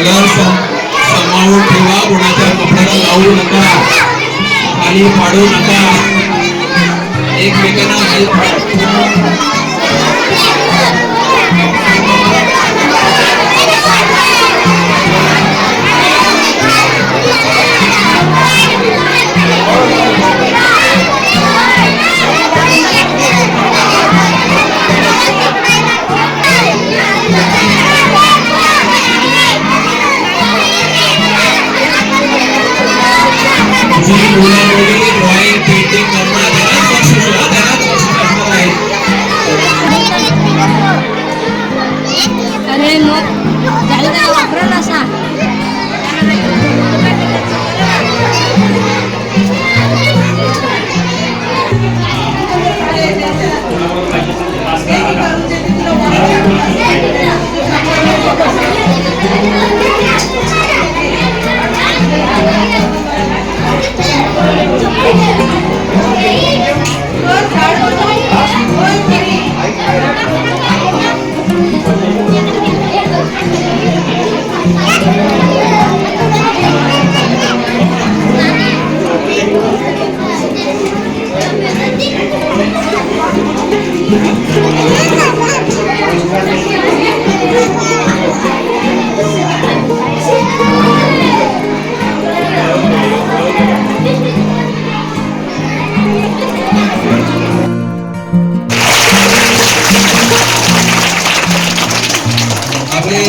Colour समावून ठेवा, कोणाच्या कपड्याला लावू नका, खाली पाडू नका, एकमेकांना ड्रॉइंग पेंटिंग करणार अरे मग झालं का वापरायला असा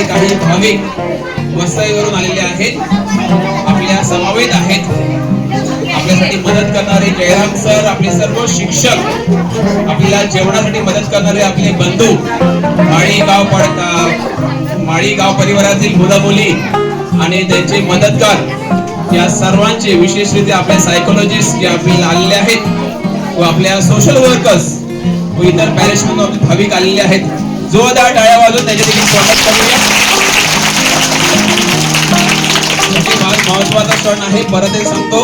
काही भाविक वसईवरून आलेले आहेत, आपल्या समवेत आहेत, आपल्यासाठी मदत करणारे जयराम सर, आपले सर्व शिक्षक, आपल्याला जेवणासाठी मदत करणारे आपले बंधू, माळीगाव परिवारातील मुलं मुली आणि त्यांचे मदतगार, या सर्वांचे विशेषरीत्या आपले सायकोलॉजिस्ट जे आपल्याला आलेले आहेत व आपल्या सोशल वर्कर्स व इतर पॅरेंट्स भाविक आलेले आहेत, जोरदार टाळ्या वाजवून त्यांचे देखील स्वागत करूया. महत्वाचा सण आहे, परत एक सांगतो,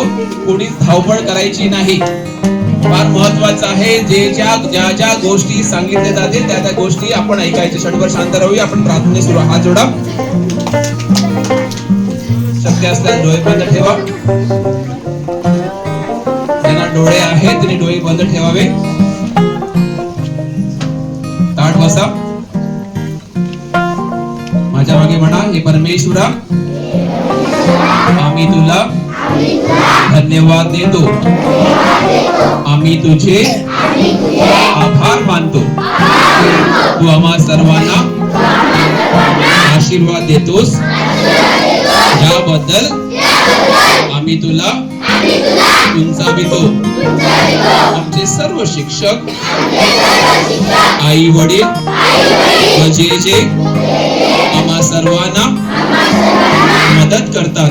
कोणी धावपळ करायची नाही, फार महत्वाचं आहे. ज्या ज्या गोष्टी सांगितल्या जातील त्या त्या गोष्टी आपण ऐकायच्या. क्षणभर शांत राहूया, आपण प्रार्थने सुरू. हात जोडा, शक्य असल्यास डोळे बंद ठेवा. ज्यांना डोळे आहेत त्यांनी डोळे बंद ठेवावे. ताठ बसा. माझ्या मागे म्हणा, हे परमेश्वरा, आम्ही तुला धन्यवाद देतो, आम्ही तुझे आभार मानतो, तू आम्हा सर्वांना आशीर्वाद देतोस, याबद्दल आम्ही तुला उंचावितो. आमचे सर्व शिक्षक, आई वडील व जे आम्हा सर्वांना मदत करतात,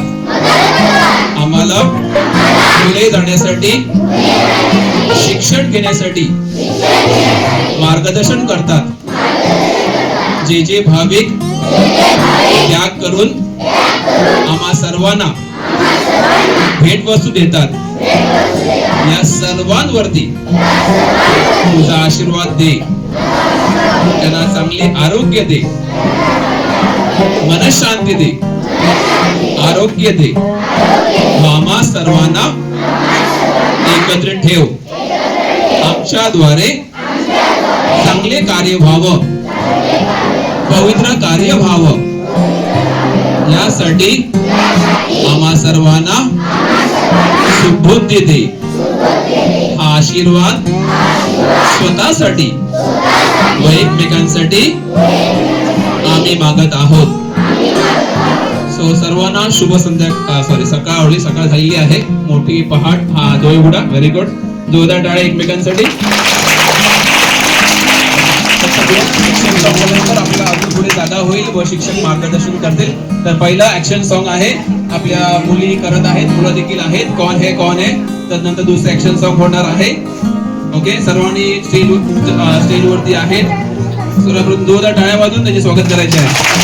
आम्हाला पुढे जाण्यासाठी, शिक्षण घेण्यासाठी मार्गदर्शन करतात, जे भाविक त्याग करून आम्हा सर्वांना भेटवस्तू देतात, या सर्वांवरती तुझा आशीर्वाद दे, त्यांना चांगले आरोग्य दे, मनशांती दे, आरोग्य दे, आम्हा सर्वांना एकत्र ठेव, आमच्याद्वारे चांगले कार्य व्हावं, पवित्र कार्य व्हावं, यासाठी आम्हा सर्वांना सुबुद्धी दे. हा आशीर्वाद स्वतःसाठी व एकमेकांसाठी आम्ही मागत आहोत. सर्वांना शुभ सकाळ झालेली आहे. मोठी पहाट, हा डोळे उघडा. Very good. जोरदार टाळ्या एकमेकांसाठी. आपल्याला अजून पुढे जागा होईल व शिक्षक मार्गदर्शन करतील. तर पहिला ऍक्शन सॉन्ग आहे, आपल्या मुली करत आहेत, मुलं देखील आहेत, कौन है कौन है. तर नंतर दुसरं ऍक्शन सॉन्ग होणार आहे. ओके, सर्वांनी स्टेजवरती आहेत, जोरदार टाळ्या वाजून त्याचे स्वागत करायचे आहे.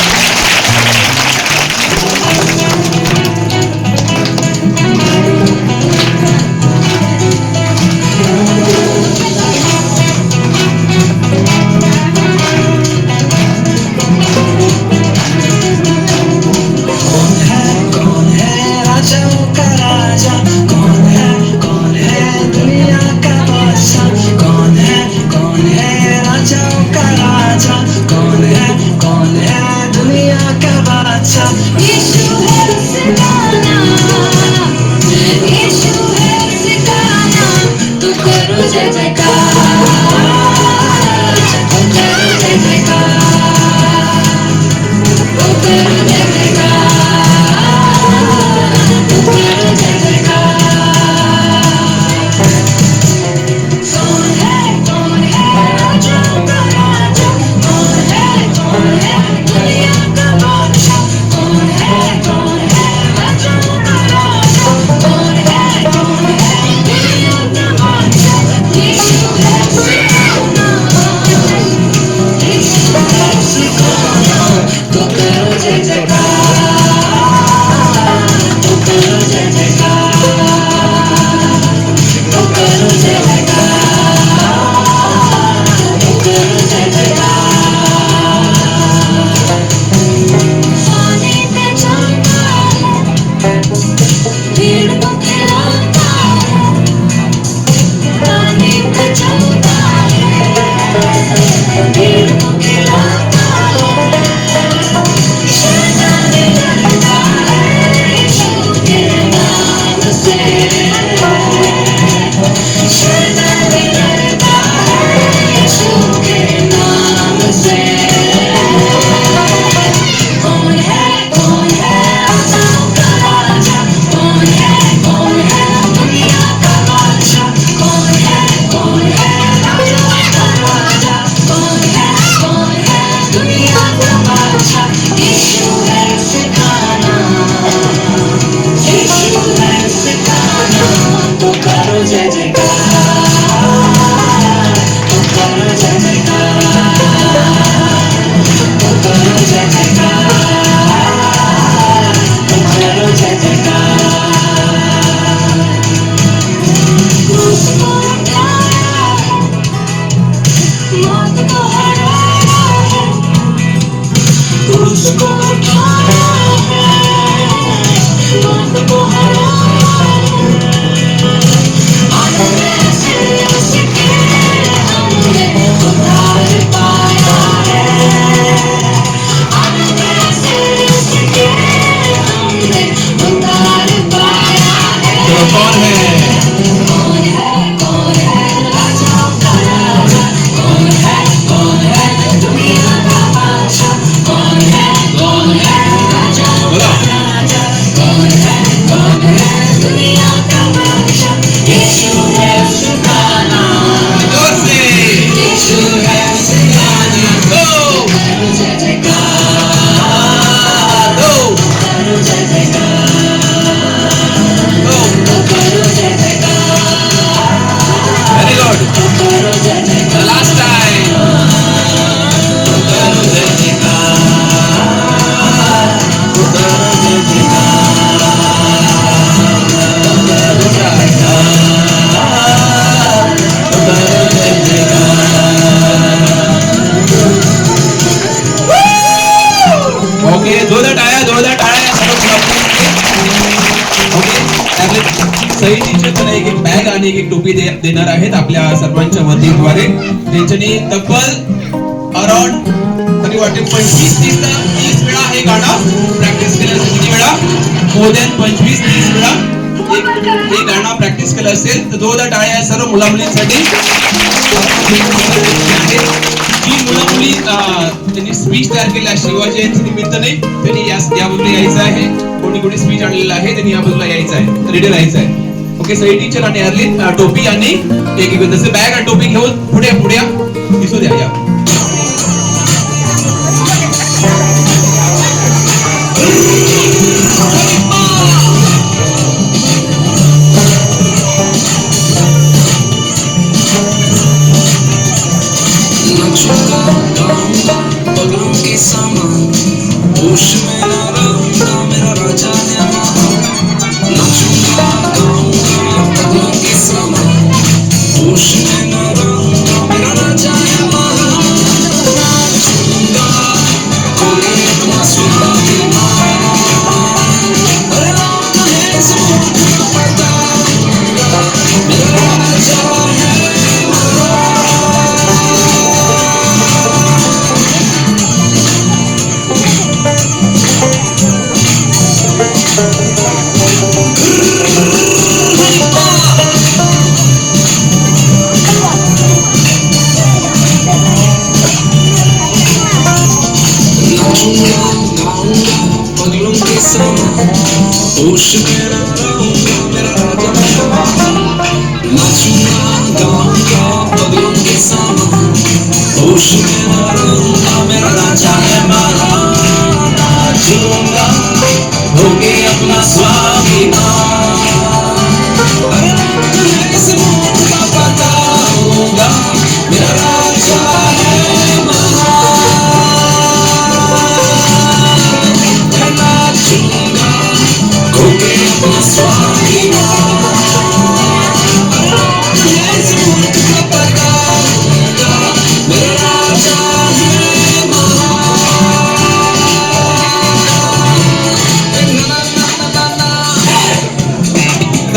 सई टीचर पण एक बॅग आणि एक टोपी देणार आहेत आपल्या सर्वांच्या वतीद्वारे. त्यांच्यानी तब्बल अराउंड तरी वाटते 25-30 वेळा हे गाणं प्रॅक्टिस केलं असेल. किती वेळा? मोर दॅन 25-30 वेळा हे गाणं प्रॅक्टिस केलं असेल. तर जोरदार टाळ्या सर्व मुला मुलींसाठी. ही मुलं मुली त्यांनी स्पीच तयार केला शिवाजी जयंती निमित्ताने. त्यांनी या बाजूला यायचं आहे. कोणी कोणी स्पीच आणलेला आहे त्यांनी या बाजूला यायचं आहे, रेडी राहायचं आहे. ओके, सई टीचर आणि अर्लिन टोपी आणि एक जसं बॅग आणि टोपी घेऊन पुढे पुढे दिसू द्या. या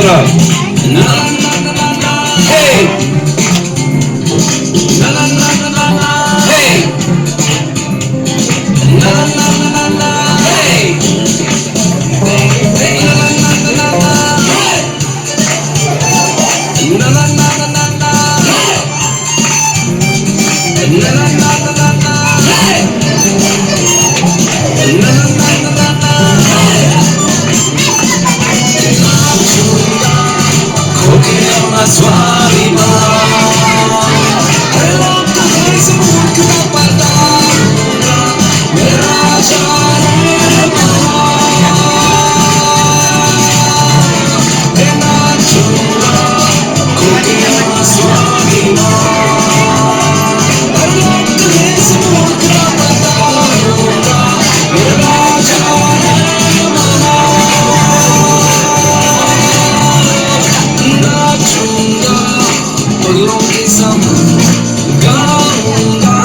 एकत्र ना ना ना ना ना हे ना ना ना ना ना हे ना ना ना ना ना हे ना ना ना ना ना na na na na na na na na na na na na na na na Coqueana suavima Ela também se muda da palavra Merajarema Enachura Coqueana suavima Ela também se muda da palavra Merajarema पगलों के समान गाऊंगा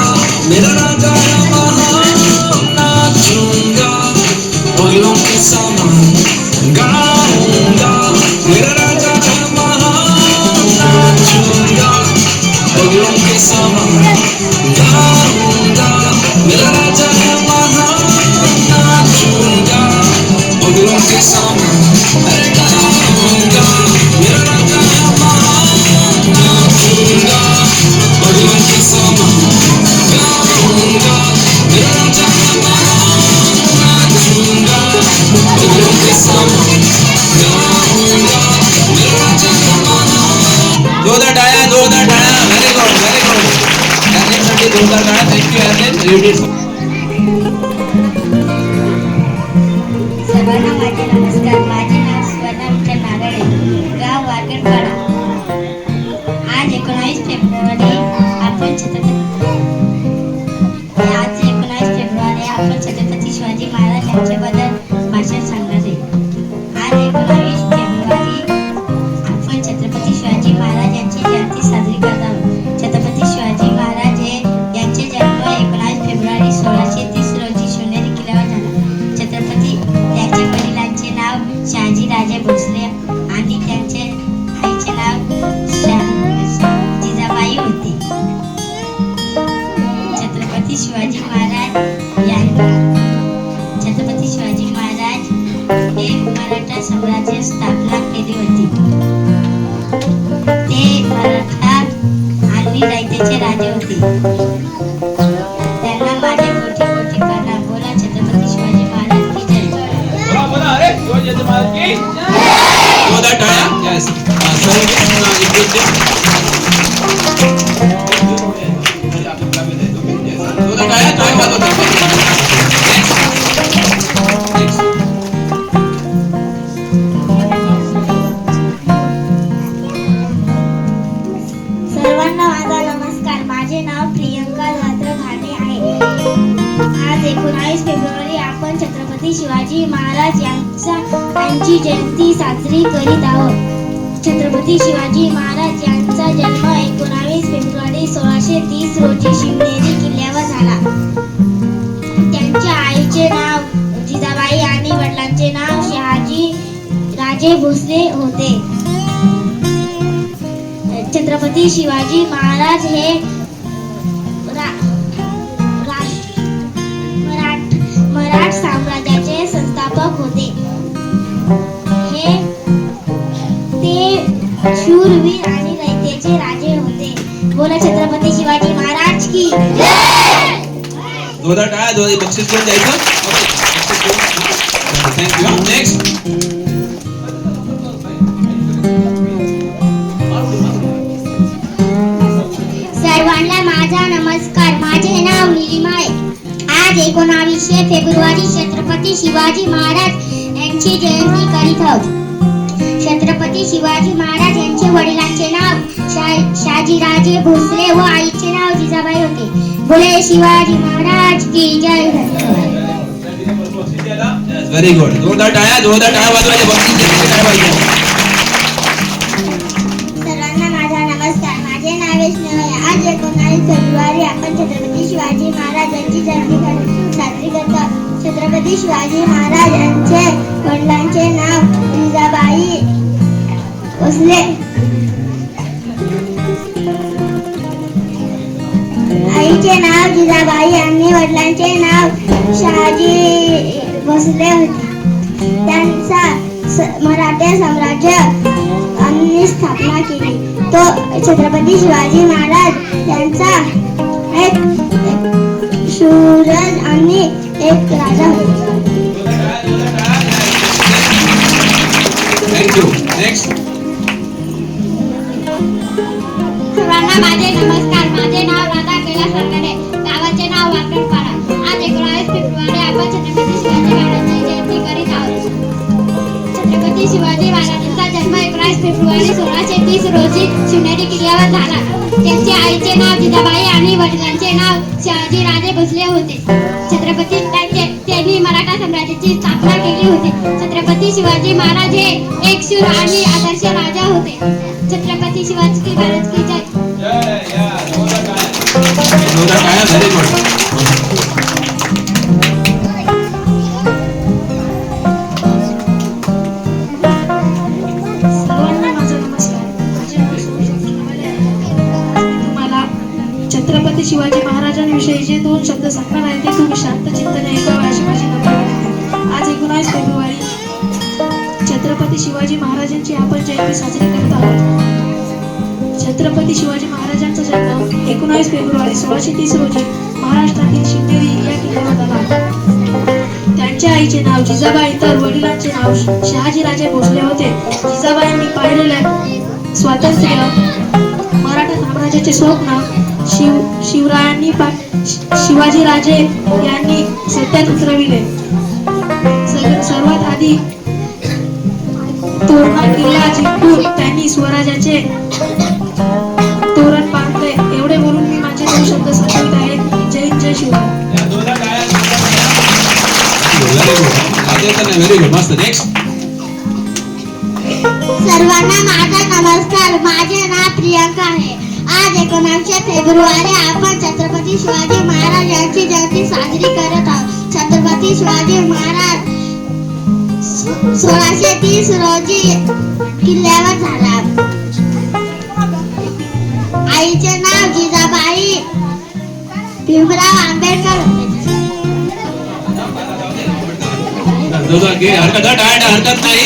मेरा राजा महान नाचूंगा पगलों के समान गाऊंगा मेरा राजा महान नाचूंगा पगलों के समान गाऊंगा मेरा राजा महान नाचूंगा पगलों के समान गाऊंगा मेरा राजा पगलों के समान गाऊंगा मेरा राजा नाचूंगा पगलों के समान गाऊंगा मेरा राजा जोरदार टाळ्या व्हेरी गुड साठी जोरदार टाळ्या थँक्यू ॲरलेन यू डिड सर्वांना माझे नमस्कार. माझे नाव सुवर्णा विठ्ठल नागाडे, गाव वारगडपाडा. आज 19 फेब्रुवारी आपण छत्रपती शिवाजी महाराज यांच्याबद्दल भाषण सांगणार आहे. आज 19 फेब्रुवारी आपण छत्रपती शिवाजी महाराज यांची जयंती साजरी करत आहोत. छत्रपती शिवाजी महाराज यांचे जन्म 19 फेब्रुवारी 1630 रोजी शिवनेरी किल्ल्यावर झाला. छत्रपती त्यांच्या वडिलांचे नाव शहाजी राजे भोसले आणि त्यांचे आईचे नाव जिजाबाई होते. छत्रपती शिवाजी महाराज हे मराठा साम्राज्य स्थापना केली होती. ते मराठा आणि दैत्याचे राजे होते. त्यांना माझे कोटी कोटी प्रणाम. बोला छत्रपती शिवाजी महाराज की जय. बोला अरे शिवाजी महाराज की जोरदार टाळ्या यस सर्वांना माझा नमस्कार. माझे नाव प्रियंका रात्र घाटे आहे. आज 19 फेब्रुवारी आपण छत्रपती शिवाजी महाराज यांची जयंती साजरी करीत आहोत. छत्रपती शिवाजी महाराज यांचा जन्म 19 फेब्रुवारी 1630 रोजी शिवनेरी किल्ल्यावर झाला. त्यांच्या आईचे नाव जिजाबाई आणि वडिलांचे नाव शहाजी राजे भोसले होते. छत्रपती शिवाजी महाराज हे मराठ साम्राज्याचे संस्थापक होते. ते शूरवीर आणि दैत्याचे राजे होते. बोला छत्रपती शिवाजी महाराज की जोरदार टाळ्या जोरदार बक्षीस कोण द्यायचं थँक्यू नेक्स्ट सर्वांना माझा नमस्कार. माझे नाव निलिमा आहे. आज 19 फेब्रुवारी छत्रपती शिवाजी महाराज यांची जयंती करीत आहोत. छत्रपती शिवाजी महाराज यांचे वडिलांचे नाव शहाजीराजे भोसले व आईचे नाव जिजाबाई होते. बोले शिवाजी महाराज की जय. व्हेरी गुड जोरदार टाळ्या वाजवायचे बक्षीस द्यायचे काय पाहिजे. सर्वांना माझा नमस्कार. माझे नाव स्नेह आहे. आज 19 फेब्रुवारी आपण छत्रपती शिवाजी महाराज यांची जयंती साजरी करतो. छत्रपती शिवाजी महाराज यांचे वडिलांचे नाव जिजाबाई भोसले आईचे नाव जिजाबाई आणि वडिलांचे नाव शहाजी भोसले होते. त्यांचा मराठा साम्राज्य यांनी स्थापना केली. तो छत्रपती शिवाजी महाराज यांचा एक शूरज आणि एक राजा होता. थँक्यू. नेक्स्ट. सर्वांना माझे नमस्कार. माझे नाव राधा कैलास सरकडे. गावाचे नाव वाकडपाडा. आज 19 फेब्रुवारी आपण छत्रपती शिवाजी महाराजांची जयंती करीत आहोत. छत्रपती शिवाजी महाराजांचा जन्म 19 फेब्रुवारी 1630 रोजी शिवनेरी किल्ल्यावर झाला. त्यांच्या आईचे नाव जिजाबाई आणि वडिलांचे नाव शहाजी राजे भोसले होते. त्यांनी मराठा साम्राज्याची स्थापना केली होती. छत्रपती शिवाजी महाराज हे एक शूर आणि आदर्श राजा होते. छत्रपती शिवाजी महाराज की जय. Very good. सर्वांना माझा नमस्कार. माझे नाव सोमनाथ नवाले आहे. आज मी तुम्हाला छत्रपती शिवाजी महाराजांविषयी जे 2 शब्द सांगणार आहे ते तुम्ही शांत चित्ताने ऐकावे अशी माझी नम्र. आज 19 फेब्रुवारी छत्रपती शिवाजी महाराजांची आपण जयंती साजरी करत आहोत. छत्रपती शिवाजी महाराजांचा जन्म 19 फेब्रुवारी 1630 रोजी महाराष्ट्रातील शिवनेरी या किल्ल्यावर झाला. त्यांच्या आईचे नाव जिजाबाई तर वडिलांचे नाव शहाजीराजे भोसले होते. जिजाबाईंनी पाहिलेल्या स्वातंत्र्य मराठा साम्राज्याचे स्वप्न शिवरायांनी शिवाजीराजे यांनी सत्यात उतरविले. सर्वात आधी तोरणा किल्ला जिंकून त्यांनी स्वराज्याचे तोरण बांधले. एवढे बोलून मी माझे 2 शब्द संपवित आहे. जय हिंद, जय शिवराय. Very good. मस्त. नेक्स्ट. सर्वांना माझा नमस्कार. माझे नाव प्रियंका आहे. आज 19 फेब्रुवारी आपण छत्रपती शिवाजी महाराज यांची जयंती साजरी करत आहोत. छत्रपती शिवाजी महाराज 1630 रोजी किल्ल्यावर झाला. आईचे नाव जिजाबाई भीमराव आंबेडकर होते. हरकत नाही.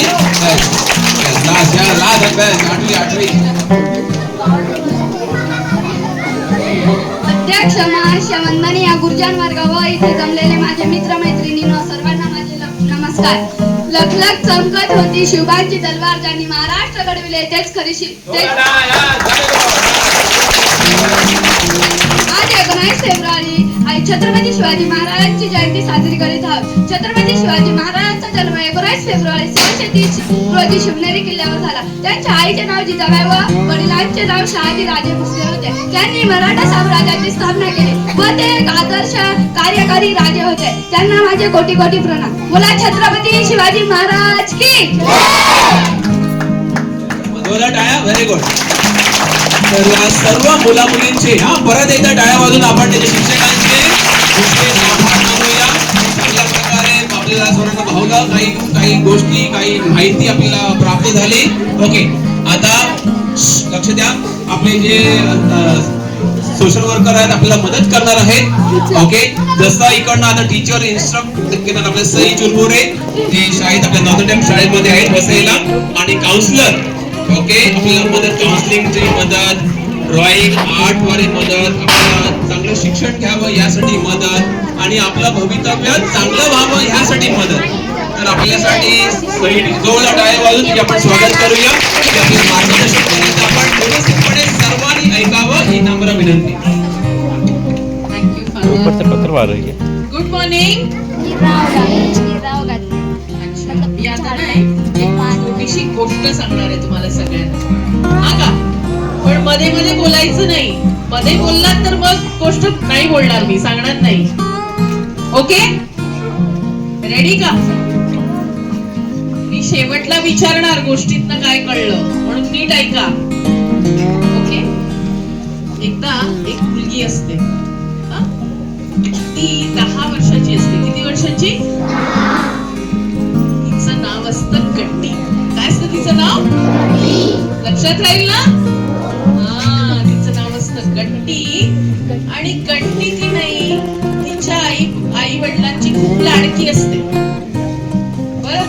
अध्यक्ष महाराष्ट्र वंदनी या गुर्जर वर्ग व इथे जमलेले माझे मित्र मैत्रिणींनो सर्वांना माझे नमस्कार. लखलख चमकत होती शिवबांची तलवार ज्यांनी महाराष्ट्र घडविले तेच खरी आज 19 फेब्रुवारी छत्रपती शिवाजी महाराजांची जयंती साजरी करीत आहोत. छत्रपती शिवाजी महाराजांचा जन्म 19 फेब्रुवारी 1630 रोजी शिवनेरी किल्ल्यावर झाला. त्यांच्या आईचे नाव जिजाबाई व वडिलांचे नाव शहाजी राजे भोसले होते. त्यांनी मराठा साम्राज्याची स्थापना केली व ते एक आदर्श कार्यकारी राजे होते. त्यांना माझे कोटी कोटी प्रणाम. बोला छत्रपती शिवाजी महाराज की. Very good. तर या सर्व मुला मुलींचे परत एकदा टाळ्या वाजून आपण त्याच्या शिक्षकांचे आभार मानूया. चांगल्या प्रकारे आपल्याला सर्वांना भावलं. काही गोष्टी काही माहिती आपल्याला प्राप्त झाली. ओके, आता लक्ष द्या. आपले जे सोशल वर्कर आहेत आपल्याला मदत करणार आहेत. ओके, जसं इकडनं आता टीचर इन्स्ट्रक्ट करणार आपले सई चुरमुरे ते शाळेत आपल्या नॉर्थन शाळेमध्ये आहेत बसायला. आणि काउन्सिलर ओके आपल्याला मदत, काउन्सिलिंगची मदत, ड्रॉइंग आर्ट वाले मदत, आपल्याला चांगलं शिक्षण घ्यावं यासाठी मदत आणि आपलं भवितव्य चांगलं व्हावं यासाठी मदत. तर आपल्यासाठी जोरदार टाळ्या वाजवून तिचे आपण स्वागत करूया. आपले मार्गदर्शन करायचं आपण व्यवस्थितपणे सर्वांनी ऐकावं ही नम्र विनंती. Good morning. छोटीशी गोष्ट सांगणार आहे तुम्हाला सगळ्यांना. हा का? पण मध्ये मध्ये बोलायचं नाही. मध्ये बोललात तर मग गोष्ट नाही बोलणार, मी सांगणार नाही. ओके, रेडी का? मी शेवटला विचारणार गोष्टीतनं काय कळलं, म्हणून नीट ऐका. ओके, एकदा एक मुलगी असते. ती 10 वर्षाची असते. किती वर्षाची? तिचं नाव असतं गट्टी. काय असतं तिचं नाव? लक्षात राहील ना? हा, तिचं नाव असतं गट्टी. आणि गट्टी ती नाही, तिच्या आई वडिलांची खूप लाडकी असते. बरं?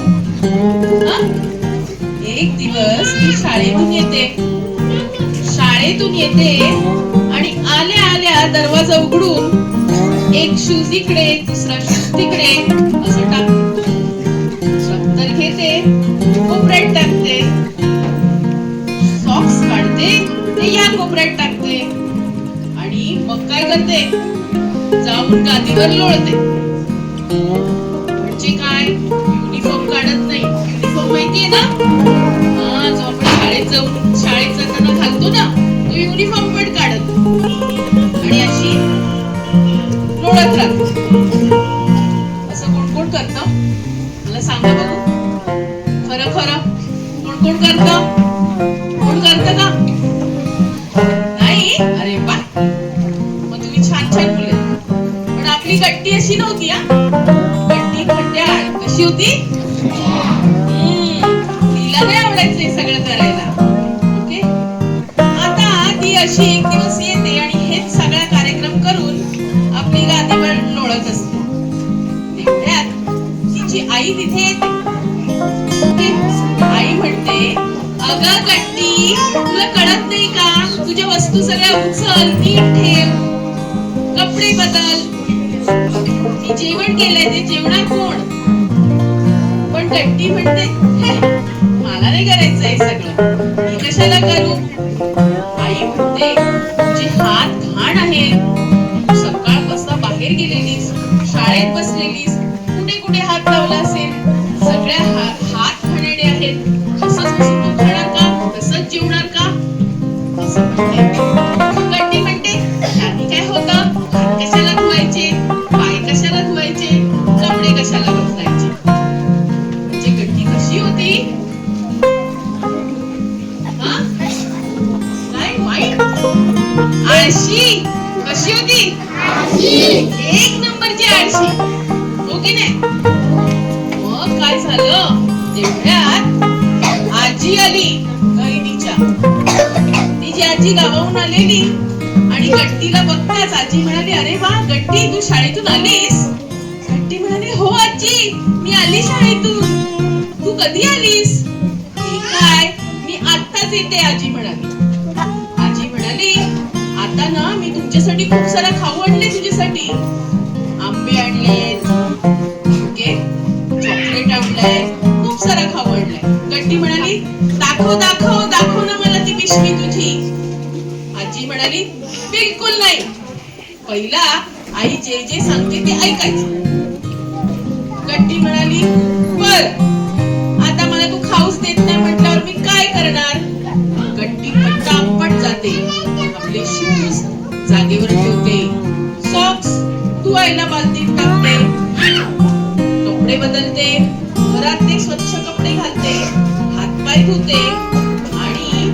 हा? एक दिवस ती शाळेतून येते आणि आल्या आल्या दरवाजा उघडून एक शूज इकडे, दुसरा शूज तिकडे असं टाकते. दप्तर घेते, कोपऱ्यात टाकते, सॉक्स काढते, ते या कोपऱ्यात टाकते आणि मग काय करते, जाऊन गादीवर लोळते. म्हणजे काय, युनिफॉर्म काढत नाही. युनिफॉर्म माहितीये ना? हा, जो आपण शाळेत जाताना घालतो ना, तो युनिफॉर्म पण काढत आणि अशी लोळत राहते. असं कोण कोण करतं? मला सांगा बघू. खरं खरं कोण कोण करतं? कोण करतं का? नाही? अरे वा, मग तुम्ही छान छान मुले. पण आपली गट्टी अशी नव्हती. हा, गट्टी खट्याळ कशी होती? तिला नाही आवडायचं हे सगळं करायला. ओके, आता ती अशी एक दिवस येते आणि हेच सगळा कार्यक्रम करून आपली गादीवर लोळत असते. तेवढ्यात तिची आई तिथे येते. आई म्हणते, अगं गट्टी, तुला कळत नाही का? तुझ्या वस्तू सगळ्या उचल, नीट ठेव, कपडे बदल. ती जेवण केलंय, ते जेवणार कोण? पण गट्टी म्हणते, मला नाही करायचं हे सगळं, मी कशाला करू? आई म्हणते, तुझे हात घाण आहेत, सकाळपासून बाहेर गेलेलीस, शाळेत बसलेलीस, कुठे कुठे हात लावला असेल, सगळ्या हात घाणेरडे आहेत. तसंच बसून तू खाणार का? तसंच जेवणार का? असं म्हणते. गट्टी म्हणते, त्याने काय होतं? हात कशाला धुवायचे, पाय कशाला धुवायचे, कपडे कशाला बदलायचे? म्हणजे गट्टी कशी होती? हा? काय वाईट? आळशी. कशी होती? एक नंबरची आळशी. हो की नाही? मग काय झालं? तेवढ्यात आजी आली घरी तिच्या. तिची आजी गावाहून आलेली आणि गट्टीला बघताच आजी म्हणाली, अरे वा गट्टी, तू शाळेतून आलीस? गट्टी म्हणाली, हो आजी, मी आली शाळेतून. तू कधी आलीस? मी काय, मी आत्ताच येते, आजी म्हणाली. आजी म्हणाली, आता ना मी तुमच्यासाठी खूप सारा खाऊ आणले, तुझ्यासाठी आंबे आणलेत, ओके, चॉकलेट आणलंय, खूप सारा खाऊ आणलाय. गट्टी म्हणाली, दाखव दाखव दाखव ना मला ती पिशवी तुझी. आजी म्हणाली, बिलकुल नाही, पहिला आई जे जे सांगते ते ऐकायचं. गट्टी म्हणाली, बर, आता मला तू खाऊच देत नाही म्हटल्यावर मी काय करणार? गट्टी पटापट जाते, आपले शूज जागेवर ठेवते, सॉक्स धुवायला बालदीत टाकते, कपडे बदलते, घरातले स्वच्छ कपडे घालते, हातपाय धुते आणि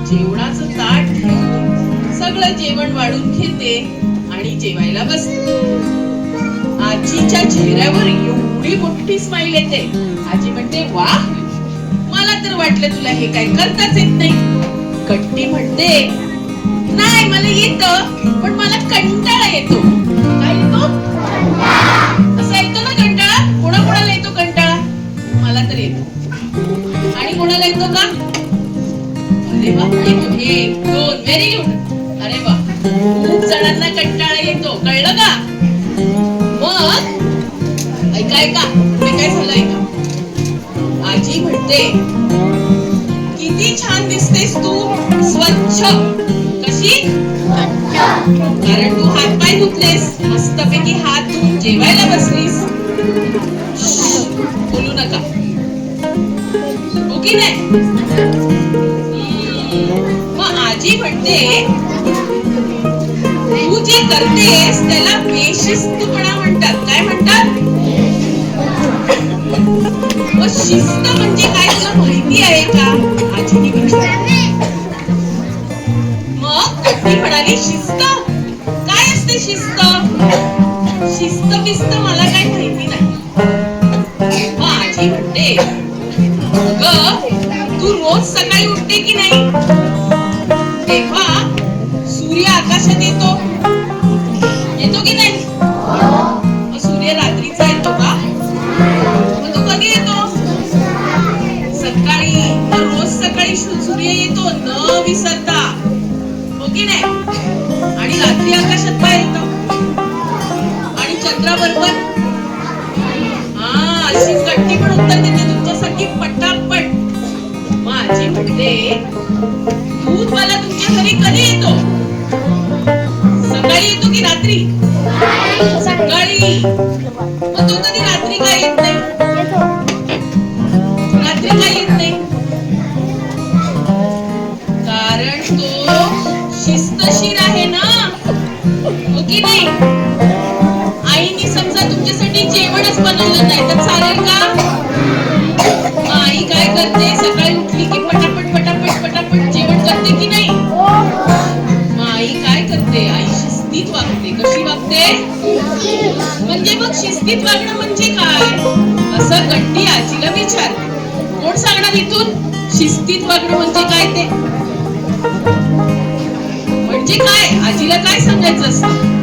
जेवणाचं ताट ठेवून सगळं जेवण वाढून घेते आणि जेवायला बसते. आजीच्या चेहऱ्यावर एवढी मोठी स्माइल येते. आजी म्हणते, वाह, मला तर वाटलं तुला हे काय करताच येत नाही. गट्टी म्हणते, नाही, मला येतं, पण मला कंटाळा येतो. काय येतो? असं येतो ना कंटाळा? कोणाकोणाला येतो कंटाळा? मला तर येतो. आणि कोणाला येतो का? अरे वा, येतो. 1 2, व्हेरी गुड. अरे वा, खूप जणांना कंटाळा येतो, कळलं का? मग ऐका, पुढे काय झालं ऐका. आजी म्हणते, किती छान दिसतेस तू, स्वच्छ. कशी? कारण तू हातपाय धुतलेस, मस्तपैकी हात धुवून जेवायला बसलीस. बोलू नका, ओके नाही? मग आजी म्हणते, तू जे करतेस त्याला बेशिस्तपणा म्हणतात. काय म्हणतात? मग शिस्त म्हणजे काय तुला माहिती आहे का? आजीने विचारलं. मग गट्टी म्हणाली, शिस्त काय असते? शिस्त बिस्त मला काय माहिती नाही. मग आजी म्हणते, अगं तू रोज सकाळी उठते की नाही? तेव्हा सूर्य आकाशात येतो की नाही? मग सूर्य रात्रीचा येतो का? मग तो कधी येतो? सकाळी. तर रोज सकाळी सूर्य येतो न विसरता, हो की नाही? आणि रात्री आकाशात काय येतं? आणि चंद्राबरोबर अशी गट्टी पण उत्तर देते तुमच्यासाठी पटापट. माझी म्हणते दूधवाला तुमच्या घरी कधी येतो? सकाळी येतो की रात्री? सकाळी. मग तो कधी रात्री का येत नाही? रात्री का येत नाही? कारण तो शिस्तशीर आहे ना, हो की नाही? आईने समजा तुमच्यासाठी जेवणच बनवलं नाही तर चालेल का? आई काय करते? सकाळी उठली की पटापट पटापट पटापट जेवण करते की नाही? आई काय करते? आई शिस्तीत वागते. कशी वागते? म्हणजे मग शिस्तीत वागणं म्हणजे काय असं गट्टी आजीला विचार. कोण सांगणार इथून शिस्तीत वागणं म्हणजे काय ते? म्हणजे काय? आजीला काय सांगायचं असतं?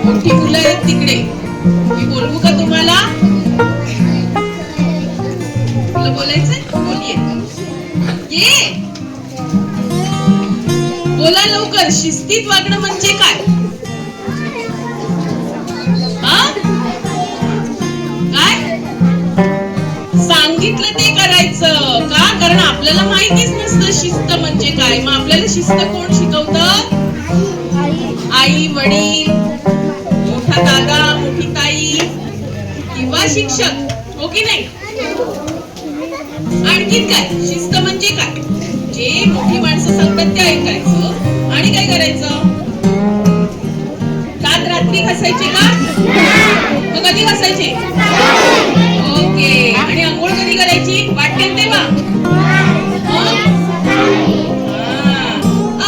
मोठी मुलं आहेत तिकडे, मी बोलवू का तुम्हाला? तुला बोलायचंय? बोल ये. बोला लवकर. शिस्तीत वागणं म्हणजे काय? काय सांगितलं ते करायचं का? कारण आपल्याला माहितीच नसतं शिस्त म्हणजे काय. मग आपल्याला शिस्त कोण शिकवतं? आई, वडील, मोठा दादा, मोठी ताई किंवा शिक्षक, हो की नाही? आणखीन काय? शिस्त म्हणजे काय? जे मोठी माणसं सांगतात ते ऐकायचं आणि काय करायचं? दात रात्री घासायचे का? मग कधी घासायचे? ओके. आणि अंघोळ कधी करायची? वाटेल तेव्हा?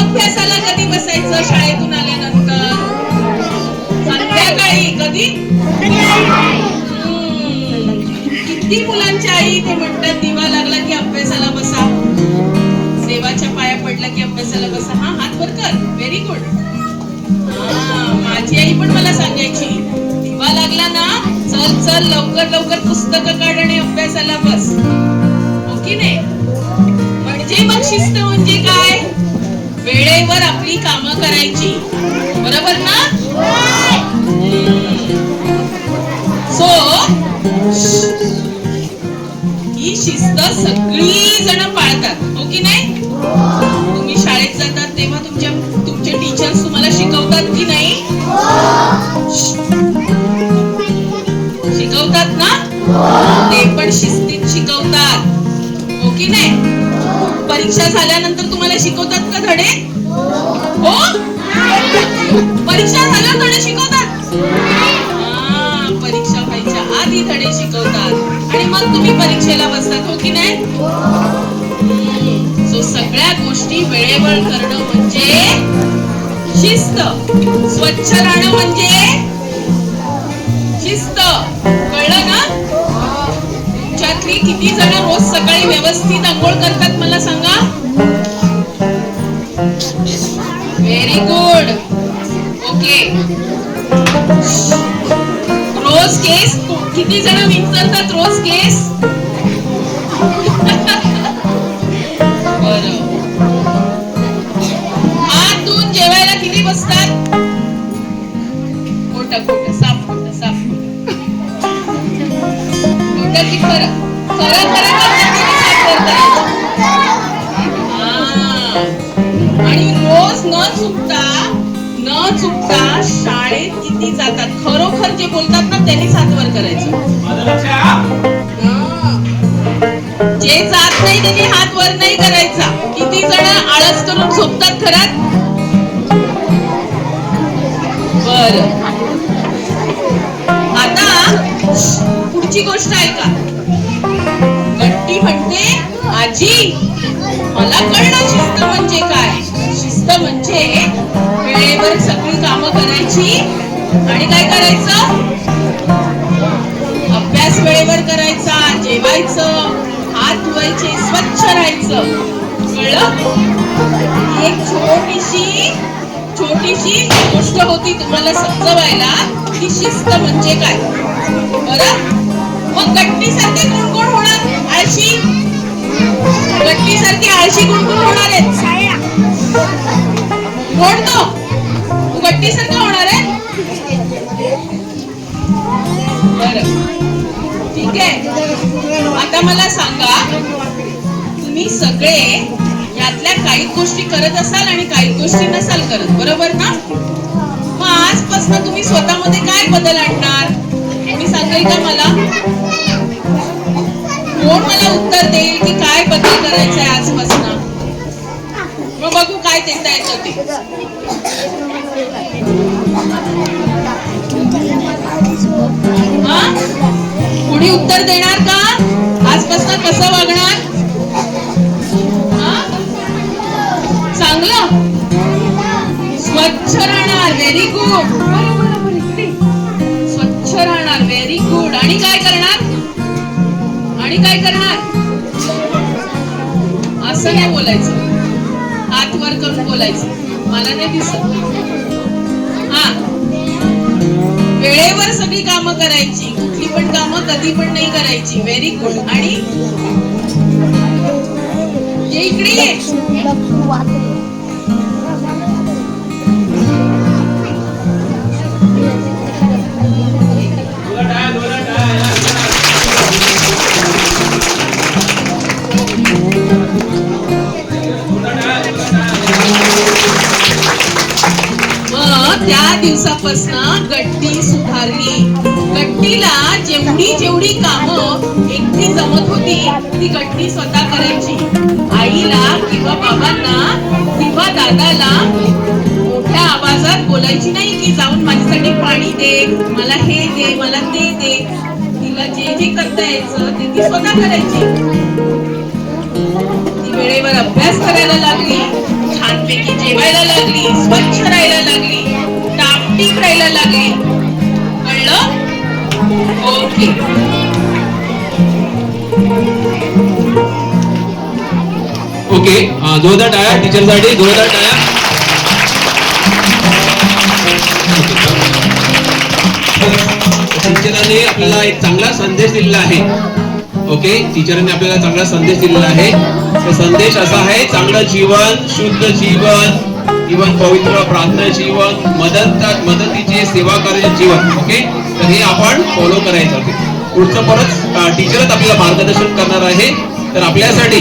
अभ्यासाला कधी बसायचं? शाळेतून आल्यानंतर. संध्याकाळी. कधी? किती मुलांच्या आई ते म्हणतात दिवा लागला की अभ्यासाला बसा, देवाच्या पाया पडला की अभ्यासाला बसा. हात वर कर. Very good. माझी आई पण मला सांगायची दिवा लागला ना, चल चल लवकर लवकर पुस्तकं काढ आणि अभ्यासाला बस, हो की नाही? म्हणजे मग शिस्त म्हणजे काय? वेळेवर आपली कामं करायची, बरोबर ना? सो ही शिस्त सगळी जण पाळतात, हो की नाही? तुम्ही शाळेत जातात तेव्हा तुमचे टीचर्स तुम्हाला शिकवतात की नाही? शिकवतात ना? ते पण शिस्तीत शिकवतात, हो की नाही? परीक्षा झाल्यानंतर तुम्हाला शिकवतात का धडे? हो? परीक्षा झाल्यावर धडे शिकवतात? परीक्षा व्हायच्या आधी धडे शिकवतात आणि मग तुम्ही परीक्षेला बसतात, हो की नाही? सो सगळ्या गोष्टी वेळेवर करणं म्हणजे शिस्त. स्वच्छ राहणं म्हणजे शिस्त. कळलं ना? तुमच्यातली किती जण रोज सकाळी व्यवस्थित अंघोळ करतात मला सांगा? Very good. ओके. रोज केस किती जण विंचरतात? रोज केस? बरं. हात धुवून जेवायला किती बसतात? खोटं खोटं, साफ खोटं, साफ खोटं. खोटं की खरं? खरं खरं करतात की साफ करतात? आणि रोज न चुकता शाळेत किती जातात? खरोखर जे बोलतात ना त्यांनीच हात वर करायचं. जे जात नाही त्यांनी हात वर नाही करायचा. किती जण आळस करून झोपतात घरात? बर. आता पुढची गोष्ट ऐका. गट्टी म्हणते आजी मला कळलं शिस्त म्हणजे काय. शिस्त म्हणजे वेळेवर सगळी कामं करायची आणि काय करायचं? अभ्यास वेळेवर करायचा, जेवायचं, हात धुवायचे, स्वच्छ राहायचं. कळलं? एक छोटीशी गोष्ट होती तुम्हाला समजवायला की शिस्त म्हणजे काय. बरं, मग गट्टीसारखे कोण कोण होणार आळशी? गट्टीसारखे आळशी कोण कोण होणार आहेत? कोण तो? तू गट्टीसारखा होणार आहे? बरं, ठीक आहे. आता मला सांगा, तुम्ही सगळे यातल्या काही गोष्टी करत असाल आणि काही गोष्टी नसाल करत, बरोबर ना? मग आजपासून तुम्ही स्वतःमध्ये काय बदल आणणार? तुम्ही सांगेल का मला? कोण मला उत्तर देईल की काय बदल करायचा आहे आजपासून? मग बघू काय देता येतं ते. हा? कोणी उत्तर देणार का? आजपासून कसं वागणार? चांगलं, स्वच्छ राहणार. Very good. स्वच्छ राहणार. Very good. आणि काय करणार? आणि काय करणार? असं नाही बोलायचं, हात वर करून बोलायचं. मला नाही दिसत. हा, वेळेवर सगळी कामं करायची, कुठली पण कामं कधी पण नाही करायची. Very good. आणि इकडे ये. त्या दिवसापासून गट्टी सुधारली. गट्टीला जेवढी कामं एकटी जमत होती ती गट्टी स्वतः करायची. आईला किंवा बाबांना किंवा दादाला मोठ्या आवाजात बोलायची नाही की जाऊन माझ्यासाठी पाणी दे, मला हे दे, मला ते दे. तिला जे करता यायचं ते ती स्वतः करायची. ती वेळेवर अभ्यास करायला लागली, छानपैकी जेवायला लागली, स्वच्छ राहायला लागली, टापटीप राहायला लागली. कळलं? ओके. ओके, जोरदार टाळ्या टीचरसाठी, जोरदार टाळ्या. टीचरांनी आपल्याला एक चांगला संदेश दिलेला आहे. ओके, टीचरांनी आपल्याला चांगला संदेश दिलेला आहे. तो संदेश असा आहे, चांगलं जीवन, शुद्ध जीवन, जीवन पवित्र, प्रार्थना जीवन, मदतीचे सेवा करायचे जीवन. ओके, तर हे आपण फॉलो करायचं. ओके, पुढचं परत टीचरच आपल्याला मार्गदर्शन करणार आहे. तर आपल्यासाठी